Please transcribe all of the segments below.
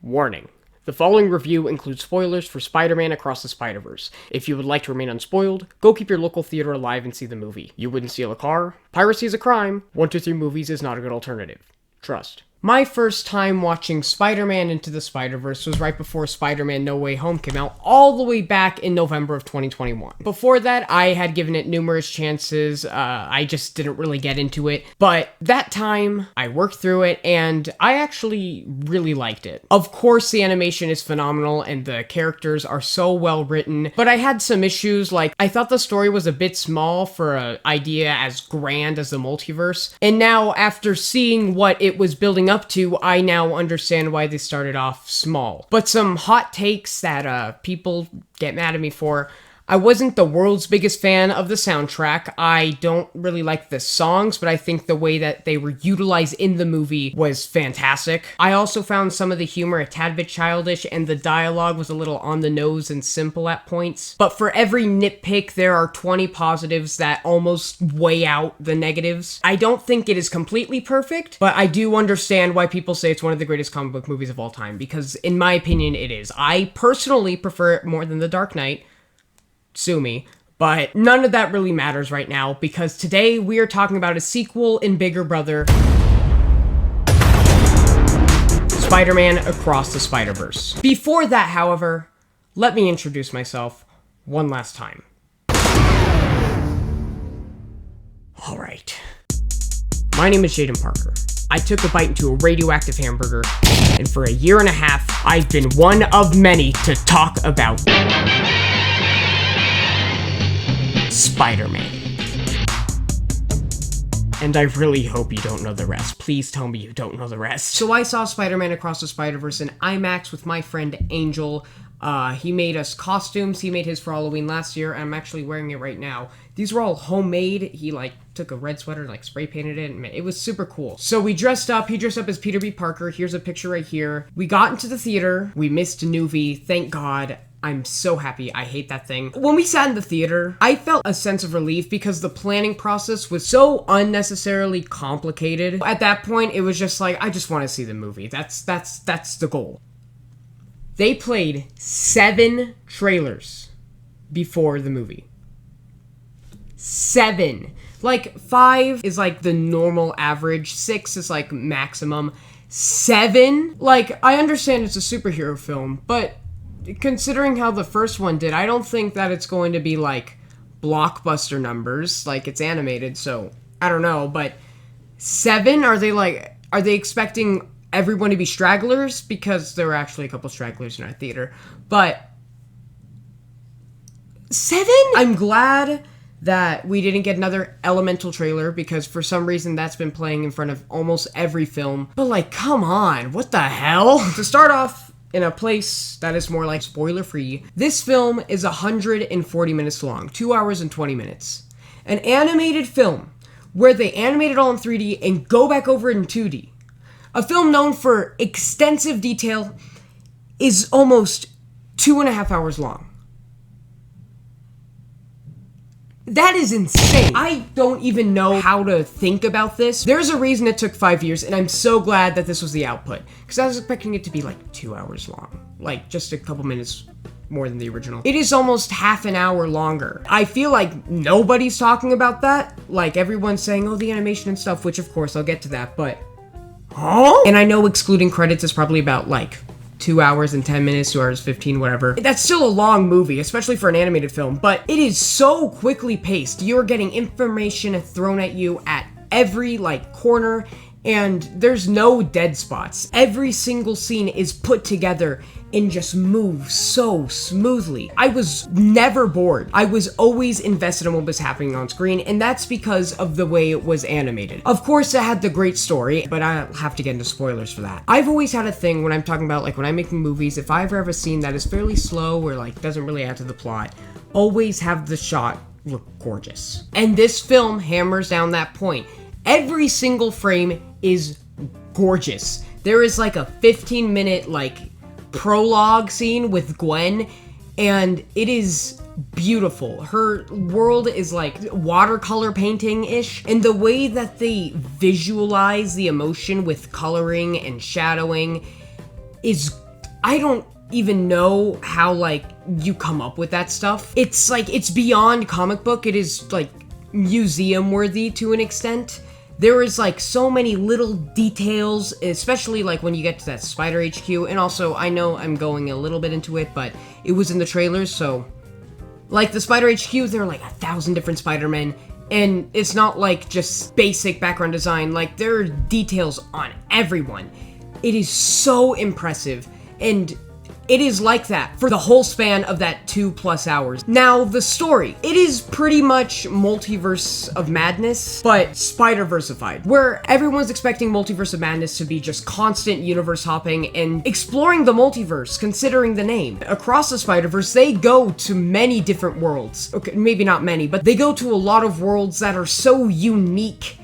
Warning. The following review includes spoilers for Spider-Man Across the Spider-Verse. If you would like to remain unspoiled, go keep your local theater alive and see the movie. You wouldn't steal a car. Piracy is a crime. 123 Movies is not a good alternative. Trust. My first time watching Spider-Man Into the Spider-Verse was right before Spider-Man No Way Home came out, all the way back in November of 2021. Before that, I had given it numerous chances. I just didn't really get into it. But that time, I worked through it, and I actually really liked it. Of course, the animation is phenomenal, and the characters are so well written, but I had some issues, like, I thought the story was a bit small for an idea as grand as the Multiverse. And now, after seeing what it was building up to, I now understand why they started off small. But some hot takes that people get mad at me for. I wasn't the world's biggest fan of the soundtrack. I don't really like the songs, but I think the way that they were utilized in the movie was fantastic. I also found some of the humor a tad bit childish, and the dialogue was a little on the nose and simple at points. But for every nitpick, there are 20 positives that almost weigh out the negatives. I don't think it is completely perfect, but I do understand why people say it's one of the greatest comic book movies of all time, because in my opinion, it is. I personally prefer it more than The Dark Knight. Sue me. But none of that really matters right now, because today we are talking about a sequel in bigger brother, Spider-Man Across the Spider-Verse. Before that, however, let me introduce myself one last time. Alright. My name is Jaden Parker. I took a bite into a radioactive hamburger, and for a year and a half, I've been one of many to talk about Spider-Man. And I really hope you don't know the rest. Please tell me you don't know the rest. So I saw Spider-Man Across the Spider-Verse in IMAX with my friend Angel. He made us costumes. He made his for Halloween last year, and I'm actually wearing it right now. These were all homemade. He, took a red sweater and, spray painted it, and it was super cool. So we dressed up. He dressed up as Peter B. Parker. Here's a picture right here. We got into the theater. We missed Nuvi. Thank God. I'm so happy. I hate that thing. When we sat in the theater, I felt a sense of relief because the planning process was so unnecessarily complicated. At that point, it was just like, I just want to see the movie. That's the goal. They played 7 trailers before the movie. 7. 5 is the normal average. 6 is maximum. 7? I understand it's a superhero film, but considering how the first one did, I don't think that it's going to be blockbuster numbers. It's animated, so I don't know, but 7? Are they expecting everyone to be stragglers? Because there were actually a couple stragglers in our theater, but 7? I'm glad that we didn't get another Elemental trailer, because for some reason that's been playing in front of almost every film. But come on, what the hell? To start off in a place that is more spoiler-free, this film is 140 minutes long, 2 hours and 20 minutes. An animated film where they animate it all in 3D and go back over it in 2D. A film known for extensive detail is almost 2.5 hours long. That is insane. I don't even know how to think about this. There's a reason it took 5 years, and I'm so glad that this was the output, because I was expecting it to be 2 hours long. Just a couple minutes more than the original. It is almost half an hour longer. I feel like nobody's talking about that. Everyone's saying, oh, the animation and stuff, which of course I'll get to that, but huh? And I know excluding credits is probably about 2 hours and 10 minutes, 2 hours 15, whatever. That's still a long movie, especially for an animated film, but it is so quickly paced. You're getting information thrown at you at every corner, and there's no dead spots. Every single scene is put together and just moves so smoothly. I was never bored. I was always invested in what was happening on screen, and that's because of the way it was animated. Of course, it had the great story, but I'll have to get into spoilers for that. I've always had a thing when I'm talking about, when I'm making movies, if I've ever seen that is fairly slow or, doesn't really add to the plot, always have the shot look gorgeous. And this film hammers down that point. Every single frame is gorgeous. There is, a 15-minute, prologue scene with Gwen, and it is beautiful. Her world is watercolor painting-ish, and the way that they visualize the emotion with coloring and shadowing is I don't even know how, like, you come up with that stuff. It's like, it's beyond comic book. It is, like, museum worthy to an extent. There is, like, so many little details, especially, like, when you get to that Spider HQ. And also, I know I'm going a little bit into it, but it was in the trailers, so... Like, the Spider HQ, there are, like, 1,000 different Spider-Men. And it's not, like, just basic background design. Like, there are details on everyone. It is so impressive. And... it is like that for the whole span of that 2+ hours. Now, the story. It is pretty much Multiverse of Madness, but Spider-Versified, where everyone's expecting Multiverse of Madness to be just constant universe hopping and exploring the multiverse, considering the name. Across the Spider-Verse, they go to many different worlds. Okay, maybe not many, but they go to a lot of worlds that are so unique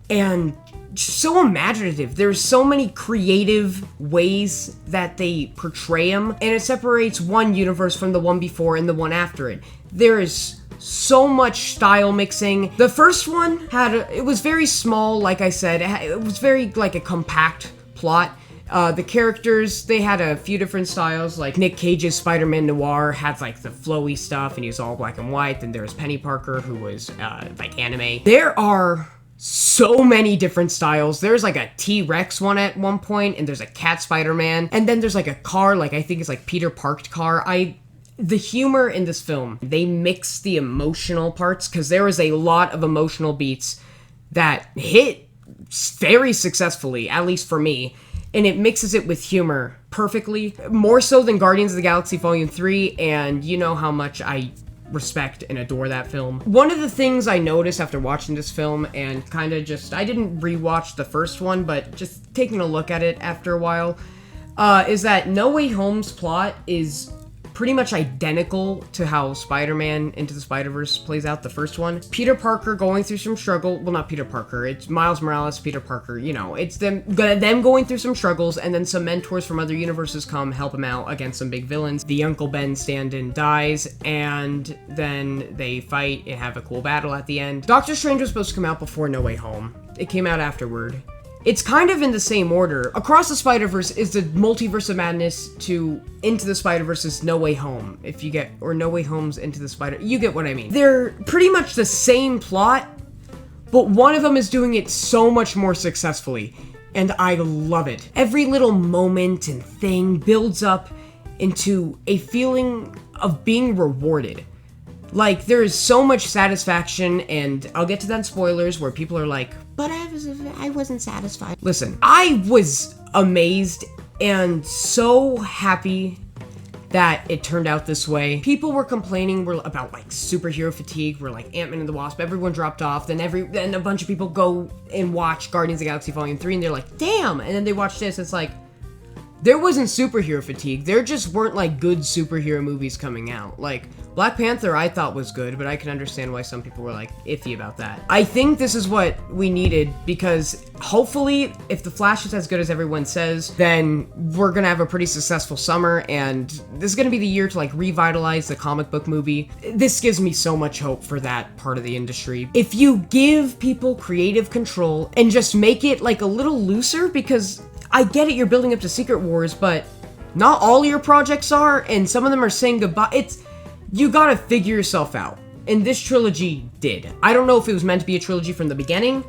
and so imaginative. There's so many creative ways that they portray them, and it separates one universe from the one before and the one after it. There is so much style mixing. The first one it was very small, like I said. It was very, like, a compact plot. The characters, they had a few different styles, like Nick Cage's Spider-Man Noir had, like, the flowy stuff, and he was all black and white. Then there was Penny Parker, who was, like, anime. There are so many different styles. There's, like, a T-Rex one at one point, and there's a cat Spider-Man, and then there's, like, a car, like, I think it's, like, Peter Parked car. The humor in this film, they mix the emotional parts, because there is a lot of emotional beats that hit very successfully, at least for me, and it mixes it with humor perfectly, more so than Guardians of the Galaxy Volume 3, and you know how much I respect and adore that film. One of the things I noticed after watching this film, and kind of just, I didn't rewatch the first one, but just taking a look at it after a while, is that No Way Home's plot is pretty much identical to how Spider-Man Into the Spider-Verse plays out, the first one. Peter Parker going through some struggle. Well, not Peter Parker. It's Miles Morales, Peter Parker. You know, it's them going through some struggles, and then some mentors from other universes come help him out against some big villains. The Uncle Ben stand-in dies, and then they fight and have a cool battle at the end. Doctor Strange was supposed to come out before No Way Home. It came out afterward. It's kind of in the same order. Across the Spider-Verse is the Multiverse of Madness to Into the Spider-Verse's No Way Home, if you get, or No Way Home's Into the Spider, you get what I mean. They're pretty much the same plot, but one of them is doing it so much more successfully, and I love it. Every little moment and thing builds up into a feeling of being rewarded. Like, there is so much satisfaction, and I'll get to that in spoilers, where people are like, but I wasn't satisfied. Listen, I was amazed and so happy that it turned out this way. People were complaining about, like, superhero fatigue, where, like, Ant-Man and the Wasp, everyone dropped off, then a bunch of people go and watch Guardians of the Galaxy Volume 3, and they're like, damn! And then they watch this, it's like, there wasn't superhero fatigue. There just weren't, like, good superhero movies coming out. Like, Black Panther I thought was good, but I can understand why some people were, like, iffy about that. I think this is what we needed, because hopefully, if The Flash is as good as everyone says, then we're gonna have a pretty successful summer, and this is gonna be the year to, like, revitalize the comic book movie. This gives me so much hope for that part of the industry. If you give people creative control and just make it, like, a little looser, because I get it, you're building up to Secret Wars, but not all your projects are, and some of them are saying goodbye. You gotta figure yourself out. And this trilogy did. I don't know if it was meant to be a trilogy from the beginning,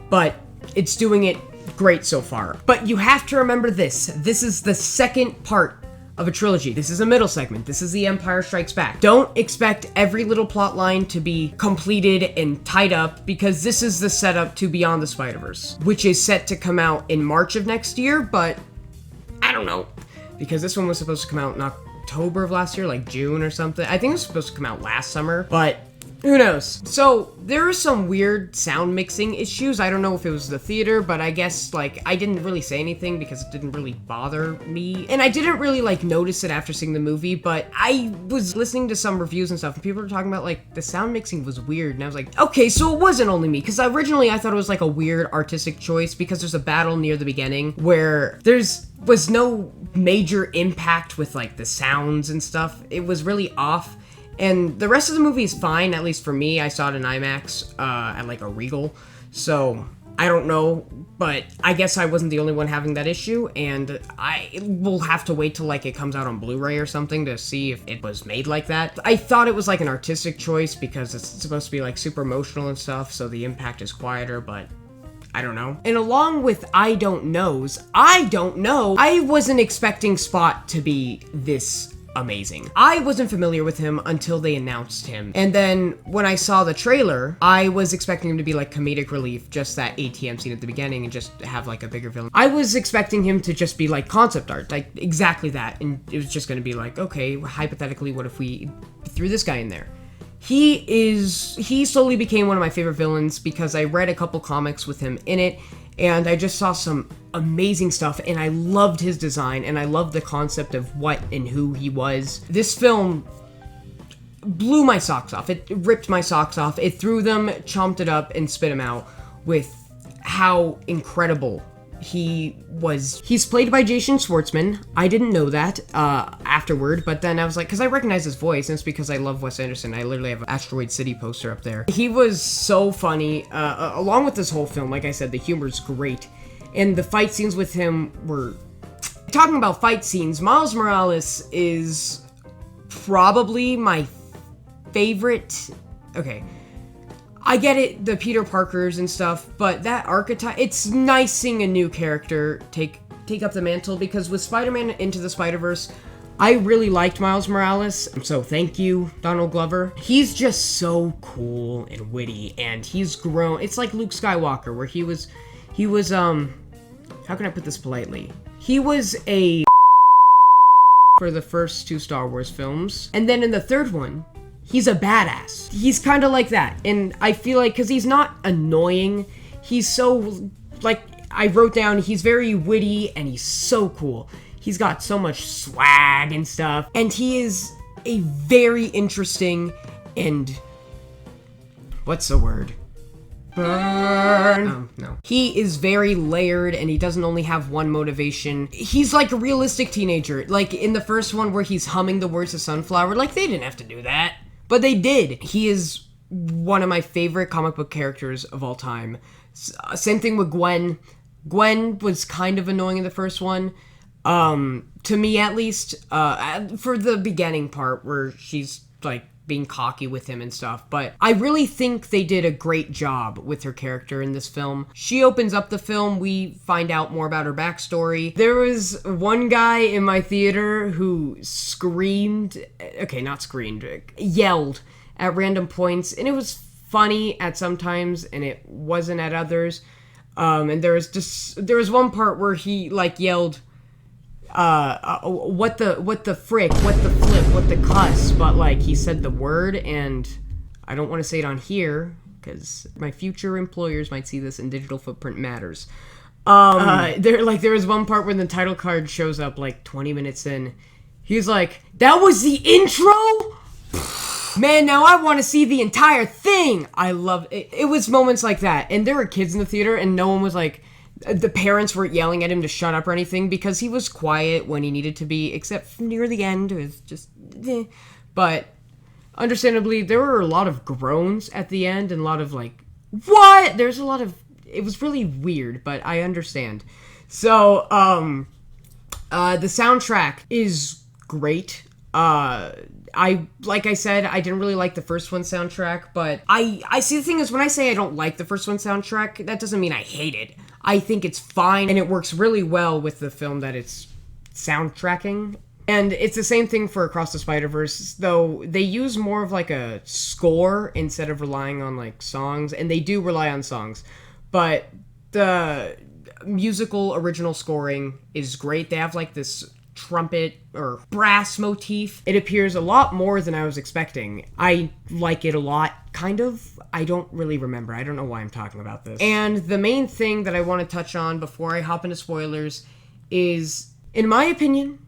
but it's doing it great so far. But you have to remember this. This is the second part of a trilogy. This is a middle segment. This is The Empire Strikes Back. Don't expect every little plot line to be completed and tied up, because this is the setup to Beyond the Spider-Verse, which is set to come out in March of next year, but I don't know, because this one was supposed to come out in October of last year, like June or something. I think it was supposed to come out last summer, but who knows? So, there are some weird sound mixing issues. I don't know if it was the theater, but I guess, like, I didn't really say anything because it didn't really bother me. And I didn't really, like, notice it after seeing the movie, but I was listening to some reviews and stuff, and people were talking about, like, the sound mixing was weird, and I was like, okay, so it wasn't only me, because originally I thought it was, like, a weird artistic choice, because there's a battle near the beginning where was no major impact with, like, the sounds and stuff. It was really off. And the rest of the movie is fine, at least for me. I saw it in IMAX at, like, a Regal. So, I don't know, but I guess I wasn't the only one having that issue, and I will have to wait till, like, it comes out on Blu-ray or something to see if it was made like that. I thought it was, like, an artistic choice because it's supposed to be, like, super emotional and stuff, so the impact is quieter, but I don't know. And along with I don't know, I wasn't expecting Spot to be this amazing. I wasn't familiar with him until they announced him. And then when I saw the trailer, I was expecting him to be like comedic relief, just that ATM scene at the beginning and just have like a bigger villain. I was expecting him to just be like concept art, like exactly that. And it was just going to be like, okay, hypothetically, what if we threw this guy in there? He slowly became one of my favorite villains because I read a couple comics with him in it, and I just saw some amazing stuff, and I loved his design, and I loved the concept of what and who he was. This film blew my socks off. It ripped my socks off. It threw them, chomped it up, and spit them out with how incredible he was. He's played by Jason Schwartzman. I didn't know that afterward, but then I was like, because I recognize his voice, and it's because I love Wes Anderson. I literally have an Asteroid City poster up there. He was so funny. Along with this whole film, like I said, the humor's great. And the fight scenes with him were... Talking about fight scenes, Miles Morales is probably my favorite... Okay. I get it, the Peter Parkers and stuff, but that archetype, it's nice seeing a new character take up the mantle, because with Spider-Man Into the Spider-Verse, I really liked Miles Morales, so thank you, Donald Glover. He's just so cool and witty, and he's grown. It's like Luke Skywalker, where he was, how can I put this politely? He was a for the first 2 Star Wars films, and then in the third one, he's a badass. He's kind of like that. And I feel like, because he's not annoying, he's so, like, I wrote down, he's very witty and he's so cool. He's got so much swag and stuff. And he is a very interesting and, what's the word? Burn. No. He is very layered, and he doesn't only have one motivation. He's like a realistic teenager. Like in the first one where he's humming the words of Sunflower, like they didn't have to do that. But they did. He is one of my favorite comic book characters of all time. Same thing with Gwen. Gwen was kind of annoying in the first one. To me, at least. For the beginning part where she's, like, being cocky with him and stuff. But I really think they did a great job with her character in this film. She opens up the film. We find out more about her backstory. There was one guy in my theater who yelled at random points, and it was funny at some times, and it wasn't at others. And there was one part where he like yelled, what the frick, what the flip, what the cuss, but like he said the word, and I don't want to say it on here because my future employers might see this, and digital footprint matters. There was one part when the title card shows up like 20 minutes in. He's like, "That was the intro? Man, now I want to see the entire thing." I love it. It was moments like that, and there were kids in the theater, and no one was like, the parents weren't yelling at him to shut up or anything, because he was quiet when he needed to be, except near the end. It was just, But, understandably, there were a lot of groans at the end, and a lot of, like, what? There's a lot of, it was really weird, but I understand. So, the soundtrack is great. Like I said, I didn't really like the first one's soundtrack, but I see the thing is, when I say I don't like the first one's soundtrack, that doesn't mean I hate it. I think it's fine, and it works really well with the film that it's soundtracking. And it's the same thing for Across the Spider-Verse, though they use more of like a score instead of relying on like songs, and they do rely on songs. But the musical original scoring is great. They have like this trumpet or brass motif. It appears a lot more than I was expecting. I like it a lot, kind of. I don't really remember. I don't know why I'm talking about this. And the main thing that I want to touch on before I hop into spoilers is, in my opinion,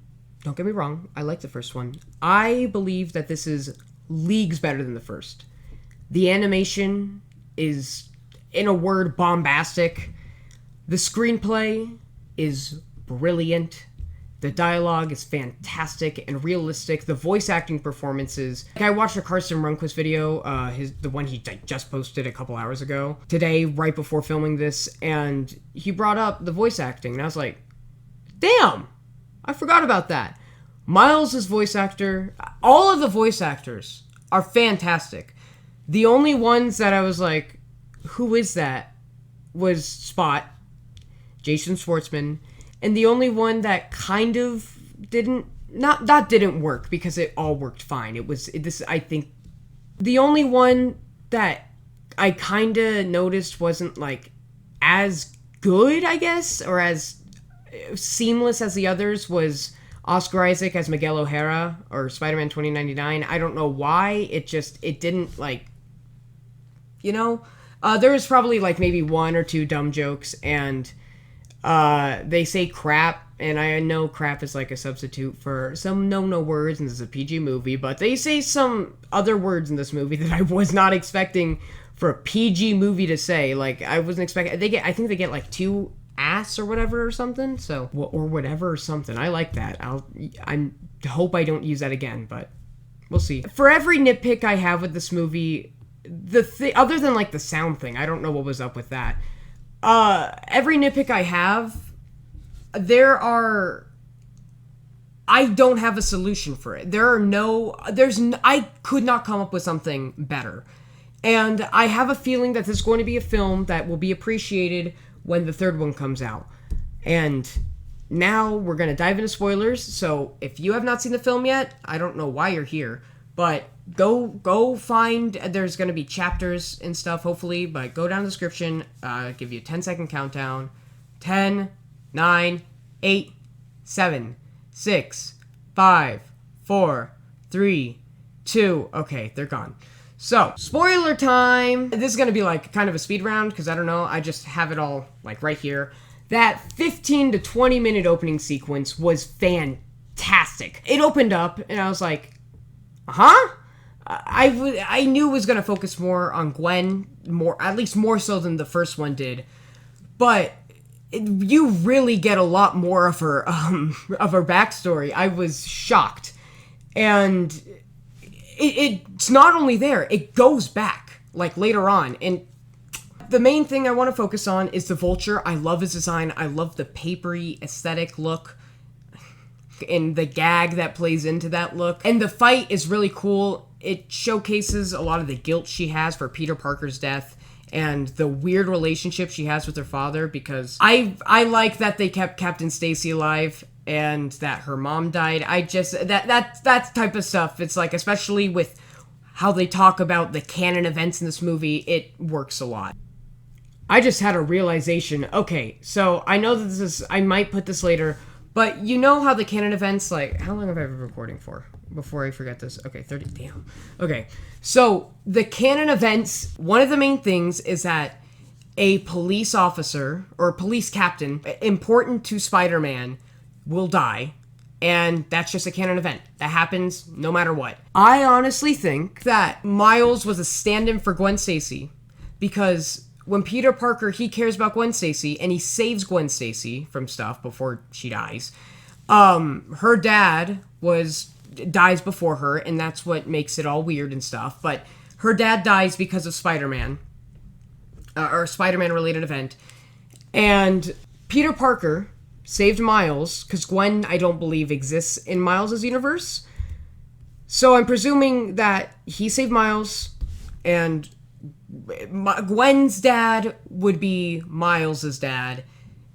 don't get me wrong, I like the first one. I believe that this is leagues better than the first. The animation is, in a word, bombastic. The screenplay is brilliant. The dialogue is fantastic and realistic. The voice acting performances. Like, I watched a Carson Runquist video, the one he just posted a couple hours ago, today, right before filming this, and he brought up the voice acting, and I was like, damn, I forgot about that. Miles' voice actor, all of the voice actors are fantastic. The only ones that I was like, who is that, was Spot, Jason Schwartzman, and the only one that kind of didn't work, because it all worked fine. I think the only one that I kind of noticed wasn't like as good, I guess, or as seamless as the others was Oscar Isaac as Miguel O'Hara or Spider-Man 2099. I don't know why. It didn't like, there was probably like maybe one or two dumb jokes, and they say crap, and I know crap is like a substitute for some no words, and this is a PG movie, but they say some other words in this movie that I was not expecting for a PG movie to say. Like, I wasn't expecting. I think they get like 2 ass or whatever or something. So, or whatever or something. I like that. I hope I don't use that again, but we'll see. For every nitpick I have with this movie, other than like the sound thing, I don't know what was up with that. Every nitpick I have, I don't have a solution for it. I could not come up with something better. And I have a feeling that this is going to be a film that will be appreciated when the third one comes out. And now we're going to dive into spoilers. So if you have not seen the film yet, I don't know why you're here, but go find, there's going to be chapters and stuff, hopefully, but go down the description, give you a 10-second countdown. 10, 9, 8, 7, 6, 5, 4, 3, 2, okay, they're gone. So, spoiler time! This is going to be like kind of a speed round, because I don't know, I just have it all like right here. That 15 to 20 minute opening sequence was fantastic. It opened up, and I was like, huh? I knew it was going to focus more on Gwen, at least more so than the first one did, but you really get a lot more of her backstory. I was shocked, and it's not only there, it goes back, like, later on, and the main thing I want to focus on is the Vulture. I love his design. I love the papery aesthetic look, and the gag that plays into that look, and the fight is really cool. It showcases a lot of the guilt she has for Peter Parker's death, and the weird relationship she has with her father, because I like that they kept Captain Stacy alive, and that her mom died. That type of stuff, it's like, especially with how they talk about the canon events in this movie, it works a lot. I just had a realization. Okay, so I know that I might put this later, but you know how the canon events, like, how long have I been recording for? Before I forget this. Okay, 30, damn. Okay, so the canon events, one of the main things is that a police officer, or a police captain, important to Spider-Man, will die, and that's just a canon event. That happens no matter what. I honestly think that Miles was a stand-in for Gwen Stacy, because when Peter Parker, he cares about Gwen Stacy, and he saves Gwen Stacy from stuff before she dies. Her dad dies before her, and that's what makes it all weird and stuff, but her dad dies because of Spider-Man, or a Spider-Man related event, and Peter Parker saved Miles, because Gwen, I don't believe, exists in Miles' universe, so I'm presuming that he saved Miles, and Gwen's dad would be Miles' dad,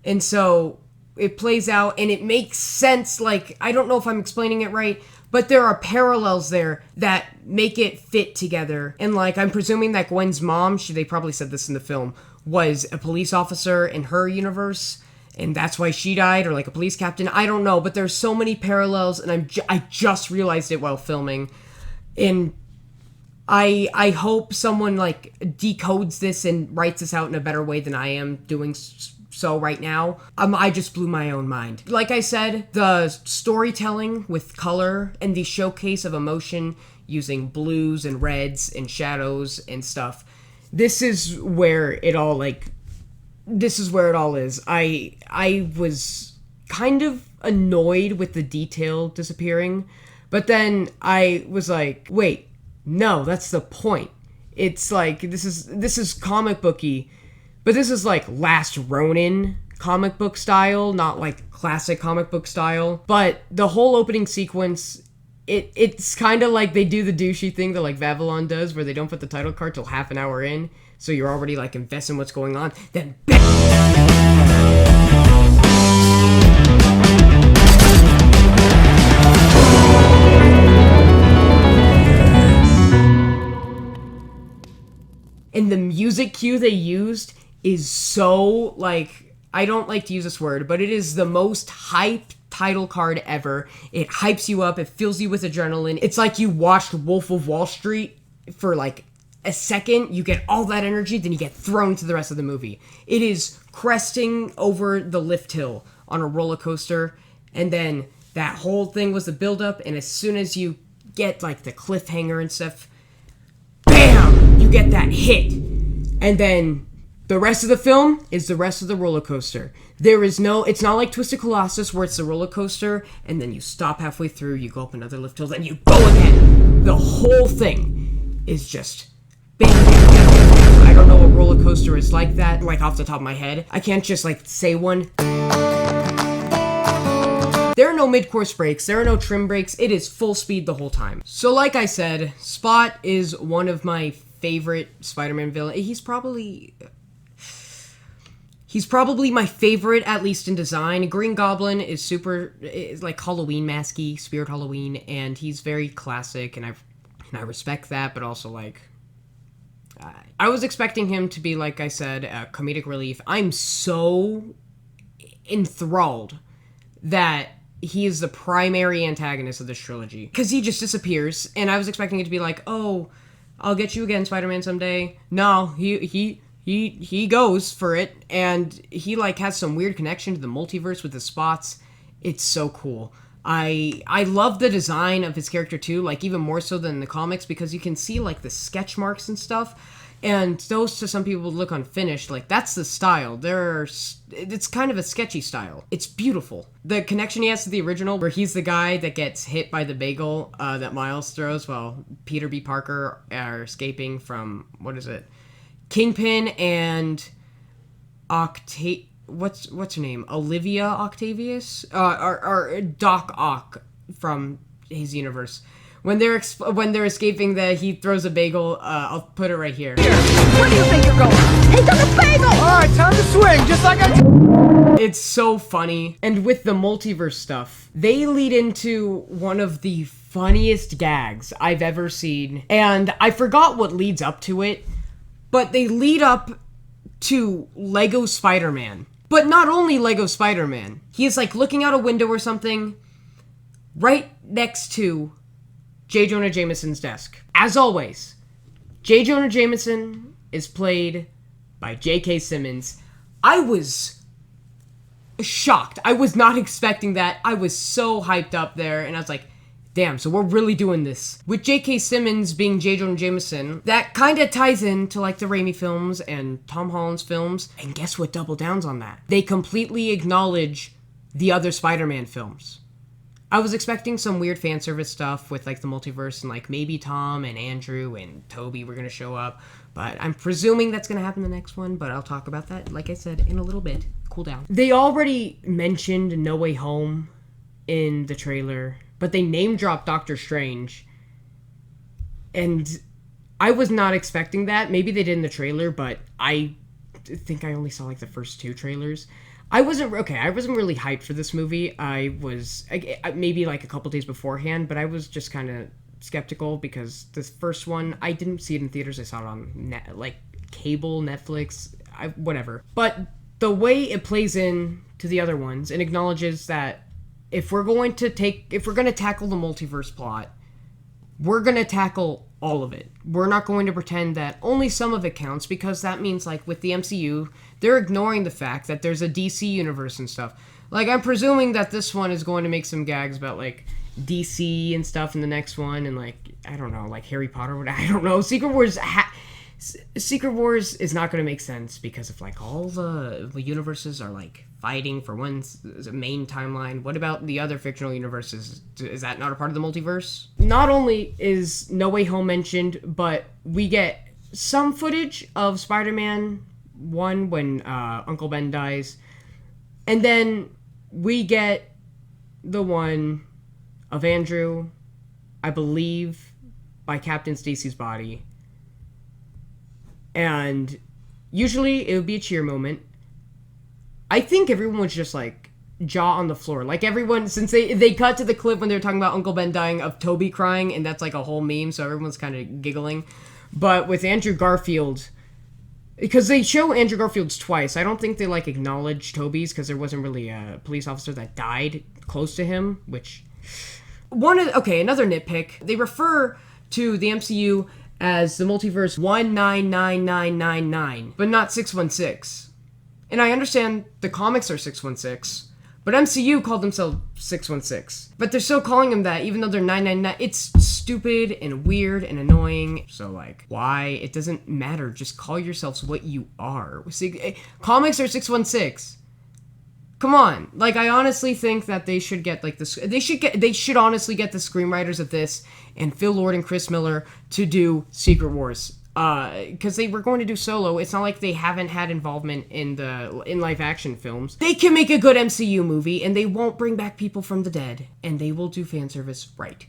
and so it plays out, and it makes sense. Like, I don't know if I'm explaining it right, but there are parallels there that make it fit together. And, like, I'm presuming that Gwen's mom, they probably said this in the film, was a police officer in her universe, and that's why she died, or like a police captain. I don't know, but there's so many parallels, and I just realized it while filming, and I hope someone, like, decodes this and writes this out in a better way than I am doing so right now. I just blew my own mind. Like I said, the storytelling with color and the showcase of emotion using blues and reds and shadows and stuff, this is where it all is. kind of annoyed with the detail disappearing, but then I was like, wait, no, that's the point. It's like, this is comic booky, but this is like Last Ronin comic book style, not like classic comic book style. But the whole opening sequence, it's kind of like they do the douchey thing that like Vavilon does, where they don't put the title card till half an hour in, so you're already like invested in what's going on. Then and the music cue they used is so, like, I don't like to use this word, but it is the most hype title card ever. It hypes you up. It fills you with adrenaline. It's like you watched Wolf of Wall Street for, like, a second. You get all that energy, then you get thrown to the rest of the movie. It is cresting over the lift hill on a roller coaster, and then that whole thing was the build-up, and as soon as you get, like, the cliffhanger and stuff, bam! You get that hit. And then the rest of the film is the rest of the roller coaster. It's not like Twisted Colossus where it's the roller coaster and then you stop halfway through, you go up another lift hill, then you go again. The whole thing is just bam, bam, bam, bam. I don't know what roller coaster is like that, like off the top of my head. I can't just like say one. There are no mid-course breaks, there are no trim breaks, it is full speed the whole time. So like I said, Spot is one of my favorite Spider-Man villain. He's probably my favorite, at least in design. Green Goblin is like Halloween masky, Spirit Halloween, and he's very classic, and I respect that, but also like I was expecting him to be, like I said, a comedic relief. I'm so enthralled that he is the primary antagonist of this trilogy, because he just disappears, and I was expecting it to be like, oh, I'll get you again, Spider-Man, someday. No, he goes for it, and he like has some weird connection to the multiverse with the spots. It's so cool. I love the design of his character too, like even more so than the comics, because you can see like the sketch marks and stuff. And those to some people look unfinished, like that's the style. It's kind of a sketchy style. It's beautiful. The connection he has to the original, where he's the guy that gets hit by the bagel that Miles throws while Peter B. Parker are escaping from, what is it? Kingpin and what's her name? Olivia Octavius? Or Doc Ock from his universe. When they're escaping, he throws a bagel. I'll put it right here. Where do you think you're going? He took a bagel! Alright, time to swing, just like It's so funny. And with the multiverse stuff, they lead into one of the funniest gags I've ever seen. And I forgot what leads up to it, but they lead up to Lego Spider-Man. But not only Lego Spider-Man. He is like looking out a window or something right next to J. Jonah Jameson's desk. As always, J. Jonah Jameson is played by J.K. Simmons. I was shocked. I was not expecting that. I was so hyped up there, and I was like, damn, so we're really doing this. With J.K. Simmons being J. Jonah Jameson, that kind of ties into like the Raimi films and Tom Holland's films, and guess what double downs on that? They completely acknowledge the other Spider-Man films. I was expecting some weird fan service stuff with like the multiverse and like maybe Tom and Andrew and Toby were going to show up, but I'm presuming that's going to happen in the next one, but I'll talk about that, like I said, in a little bit. Cool down. They already mentioned No Way Home in the trailer, but they name dropped Doctor Strange, and I was not expecting that. Maybe they did in the trailer, but I think I only saw like the first two trailers. I wasn't really hyped for this movie. I was maybe like a couple days beforehand, but I was just kind of skeptical because this first one, I didn't see it in theaters. I saw it on cable, Netflix, whatever. But the way it plays in to the other ones and acknowledges that if we're going to tackle the multiverse plot, we're going to tackle all of it. We're not going to pretend that only some of it counts, because that means, like, with the MCU, they're ignoring the fact that there's a DC universe and stuff. Like, I'm presuming that this one is going to make some gags about, like, DC and stuff in the next one, and, like, I don't know, like, Harry Potter, I don't know. Secret Wars is not going to make sense, because if, like, all the universes are, like, fighting for one main timeline. What about the other fictional universes? Is that not a part of the multiverse? Not only is No Way Home mentioned, but we get some footage of Spider-Man 1 when Uncle Ben dies. And then we get the one of Andrew, I believe, by Captain Stacy's body. And usually it would be a cheer moment. I think everyone was just like jaw on the floor. Like everyone, since they cut to the clip when they were talking about Uncle Ben dying of Toby crying, and that's like a whole meme, so everyone's kind of giggling. But with Andrew Garfield, because they show Andrew Garfield's twice, I don't think they like acknowledge Toby's because there wasn't really a police officer that died close to him, which... another nitpick. They refer to the MCU as the multiverse 199999, but not 616. And I understand the comics are 616, but MCU called themselves 616. But they're still calling them that, even though they're 999. It's stupid and weird and annoying. So, like, why? It doesn't matter. Just call yourselves what you are. See, comics are 616. Come on. Like, I honestly think that they should get, like, they should honestly get the screenwriters of this and Phil Lord and Chris Miller to do Secret Wars. Because they were going to do Solo. It's not like they haven't had involvement in live action films. They can make a good MCU movie, and they won't bring back people from the dead, and they will do fan service right.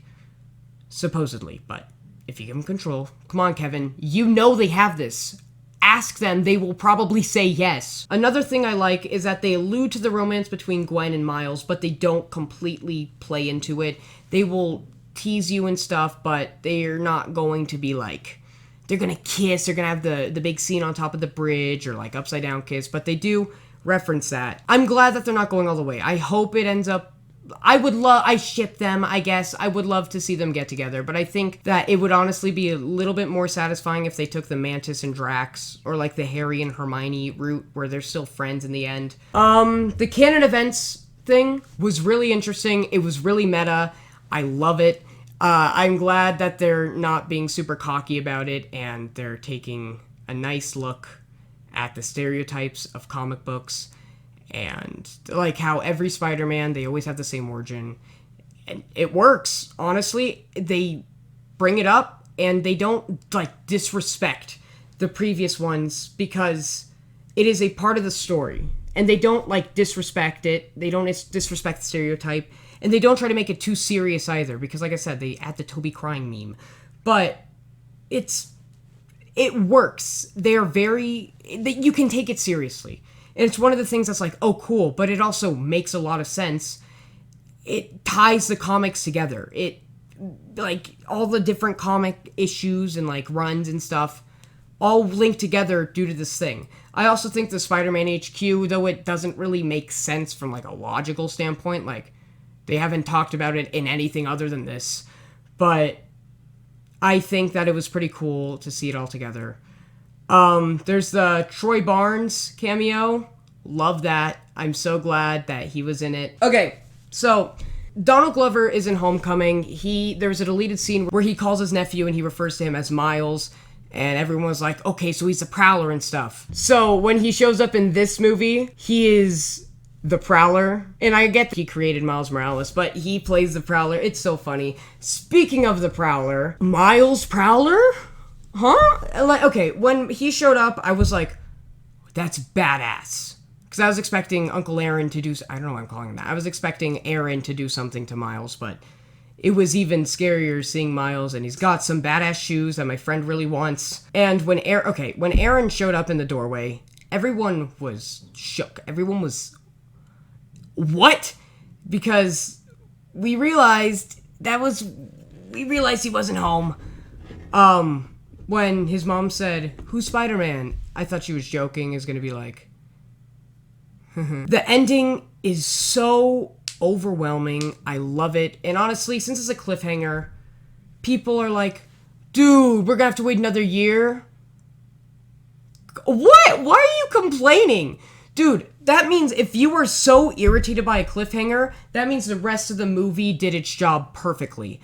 Supposedly, but if you give them control, come on, Kevin, you know they have this. Ask them, they will probably say yes. Another thing I like is that they allude to the romance between Gwen and Miles, but they don't completely play into it. They will tease you and stuff, but they're not going to be like... They're gonna kiss, they're gonna have the big scene on top of the bridge, or like upside down kiss, but they do reference that. I'm glad that they're not going all the way. I hope it ends up... I ship them, I guess. I would love to see them get together, but I think that it would honestly be a little bit more satisfying if they took the Mantis and Drax, or like the Harry and Hermione route, where they're still friends in the end. The canon events thing was really interesting. It was really meta. I love it. I'm glad that they're not being super cocky about it, and they're taking a nice look at the stereotypes of comic books, and like how every Spider-Man, they always have the same origin, and it works. Honestly, they bring it up, and they don't like disrespect the previous ones, because it is a part of the story, and they don't like disrespect it. They don't disrespect the stereotype. And they don't try to make it too serious either, because like I said, they add the Toby crying meme. But it works. They're you can take it seriously. And it's one of the things that's like, oh, cool, but it also makes a lot of sense. It ties the comics together. It, like, all the different comic issues and, like, runs and stuff all link together due to this thing. I also think the Spider-Man HQ, though it doesn't really make sense from, like, a logical standpoint, like, they haven't talked about it in anything other than this, but I think that it was pretty cool to see it all together. There's the Troy Barnes cameo. Love that. I'm so glad that he was in it. Okay, so Donald Glover is in Homecoming. There's a deleted scene where he calls his nephew and he refers to him as Miles, and everyone was like, okay, so he's the Prowler and stuff. So when he shows up in this movie, he is the Prowler, and I get that he created Miles Morales, but he plays the Prowler. It's so funny. Speaking of the Prowler, Miles Prowler? Huh? Like, okay, when he showed up, I was like, that's badass. Because I was expecting Uncle Aaron to do... I don't know why I'm calling him that. I was expecting Aaron to do something to Miles, but it was even scarier seeing Miles, and he's got some badass shoes that my friend really wants. And when Aaron showed up in the doorway, everyone was shook. Everyone was... What? Because we realized he wasn't home. When his mom said, "Who's Spider-Man?" I thought she was joking. Is gonna be like, The ending is so overwhelming. I love it. And honestly, since it's a cliffhanger, people are like, dude, we're gonna have to wait another year. What? Why are you complaining? Dude, that means if you were so irritated by a cliffhanger, that means the rest of the movie did its job perfectly.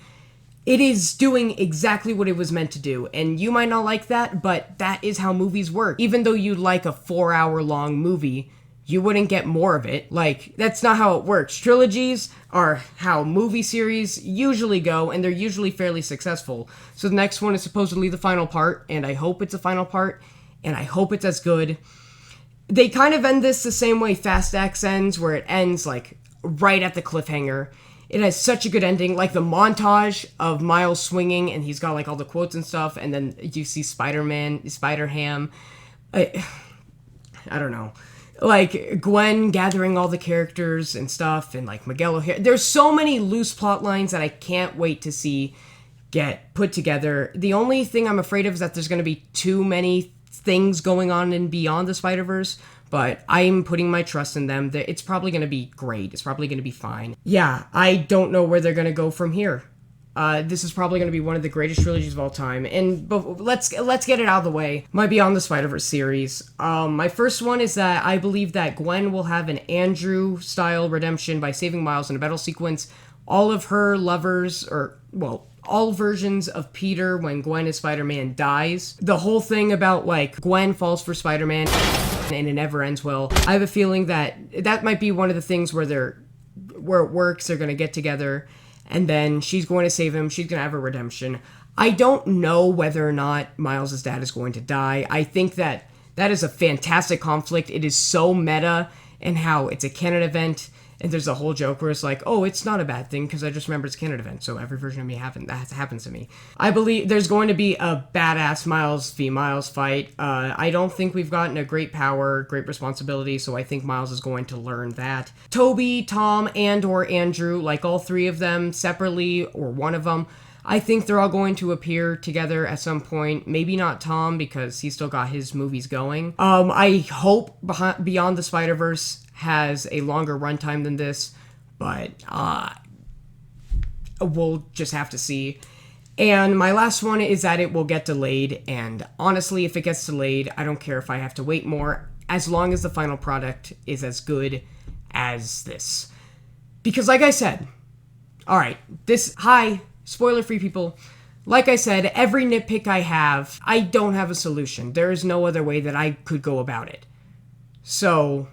It is doing exactly what it was meant to do, and you might not like that, but that is how movies work. Even though you like a 4-hour-long movie, you wouldn't get more of it. Like, that's not how it works. Trilogies are how movie series usually go, and they're usually fairly successful. So the next one is supposedly the final part, and I hope it's a final part, and I hope it's as good. They kind of end this the same way Fast X ends, where it ends, like, right at the cliffhanger. It has such a good ending, like the montage of Miles swinging, and he's got, like, all the quotes and stuff, and then you see Spider-Ham. I don't know. Like, Gwen gathering all the characters and stuff, and, like, Miguel O'Hara. There's so many loose plot lines that I can't wait to see get put together. The only thing I'm afraid of is that there's going to be too many things going on in Beyond the Spider-Verse, but I'm putting my trust in them. It's probably going to be great. It's probably going to be fine. Yeah, I don't know where they're going to go from here. This is probably going to be one of the greatest trilogies of all time. But let's get it out of the way. My Beyond the Spider-Verse series. My first one is that I believe that Gwen will have an Andrew-style redemption by saving Miles in a battle sequence. All of her lovers, all versions of Peter when Gwen as Spider-Man dies. The whole thing about, like, Gwen falls for Spider-Man and it never ends well. I have a feeling that might be one of the things where it works. They're going to get together, and then she's going to save him. She's going to have a redemption. I don't know whether or not Miles' dad is going to die. I think that is a fantastic conflict. It is so meta, and how it's a canon event, and there's a whole joke where it's like, oh, it's not a bad thing, because I just remember it's a canon event, so every version of me that happens to me. I believe there's going to be a badass Miles v. Miles fight. I don't think we've gotten a great power, great responsibility, so I think Miles is going to learn that. Toby, Tom, and/or Andrew, like all three of them separately, or one of them, I think they're all going to appear together at some point. Maybe not Tom, because he's still got his movies going. I hope Beyond the Spider-Verse has a longer runtime than this, but we'll just have to see. And my last one is that it will get delayed, and honestly, if it gets delayed, I don't care if I have to wait more, as long as the final product is as good as this. Because like I said, alright, spoiler-free people, like I said, every nitpick I have, I don't have a solution. There is no other way that I could go about it. So,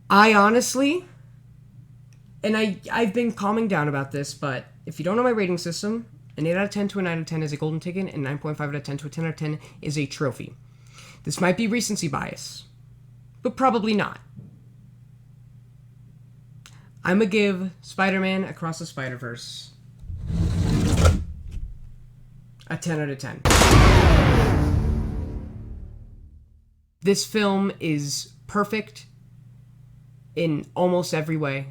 I honestly, and I've been calming down about this, but if you don't know my rating system, an 8 out of 10 to a 9 out of 10 is a golden ticket, and 9.5 out of 10 to a 10 out of 10 is a trophy. This might be recency bias, but probably not. I'm gonna give Spider-Man Across the Spider-Verse a 10 out of 10. This film is perfect in almost every way,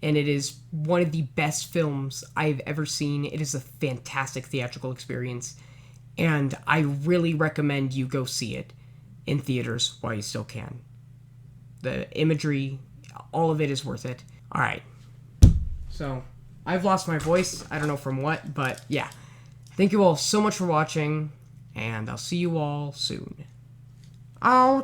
and it is one of the best films I've ever seen. It is a fantastic theatrical experience, and I really recommend you go see it in theaters while you still can. The imagery, all of it is worth it. Alright, so I've lost my voice. I don't know from what, but yeah. Thank you all so much for watching, and I'll see you all soon. I'll